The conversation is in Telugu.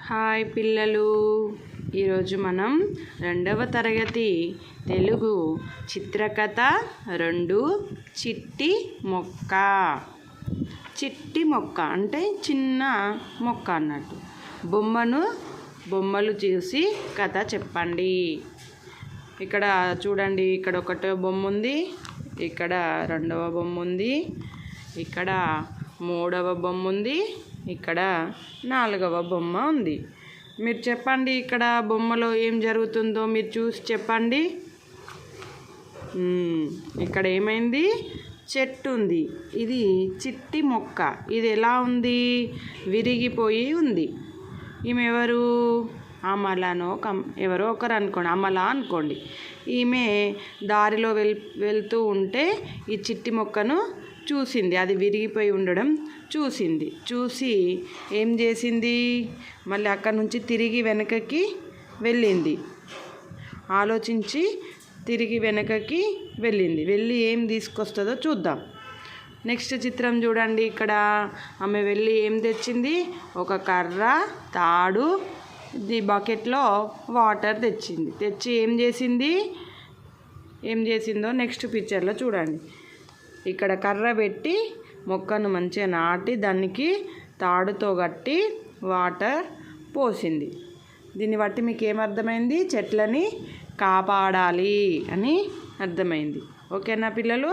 హాయ్ పిల్లలు, ఈరోజు మనం 2వ తరగతి తెలుగు చిత్రకథ 2 చిట్టి మొక్క. చిట్టి మొక్క అంటే చిన్న మొక్క అన్నట్టు. బొమ్మలు చూసి కథ చెప్పండి. ఇక్కడ చూడండి, ఇక్కడ ఒకటో బొమ్మ ఉంది, ఇక్కడ 2వ బొమ్మ ఉంది, ఇక్కడ 3వ బొమ్మ ఉంది, ఇక్కడ 4వ బొమ్మ ఉంది. మీరు చెప్పండి, ఇక్కడ బొమ్మలో ఏం జరుగుతుందో మీరు చూసి చెప్పండి. ఇక్కడ ఏమైంది? చెట్టు ఉంది. ఇది చిట్టి మొక్క. ఇది ఎలా ఉంది? విరిగిపోయి ఉంది. ఈమె ఎవరు? అమలనో ఎవరో ఒకరు అనుకోండి, అమల అనుకోండి. ఈమె దారిలో వెళ్తూ ఉంటే ఈ చిట్టి మొక్కను చూసింది. అది విరిగిపోయి ఉండడం చూసి ఏం చేసింది? మళ్ళీ అక్కడి నుంచి తిరిగి వెనకకి వెళ్ళింది. ఆలోచించి తిరిగి వెనకకి వెళ్ళి ఏం తీసుకొస్తుందో చూద్దాం. నెక్స్ట్ చిత్రం చూడండి. ఇక్కడ ఆమె వెళ్ళి ఏం తెచ్చింది? ఒక కర్ర, తాడు, ఈ బకెట్లో వాటర్ తెచ్చి ఏం చేసిందో నెక్స్ట్ పిక్చర్లో చూడండి. ఇక్కడ కర్ర పెట్టి మొక్కను మంచిగా నాటి దానికి తాడుతో కట్టి వాటర్ పోసింది. దీన్ని బట్టి మీకు ఏమర్థమైంది? చెట్లని కాపాడాలి అని అర్థమైంది. ఓకేనా పిల్లలు?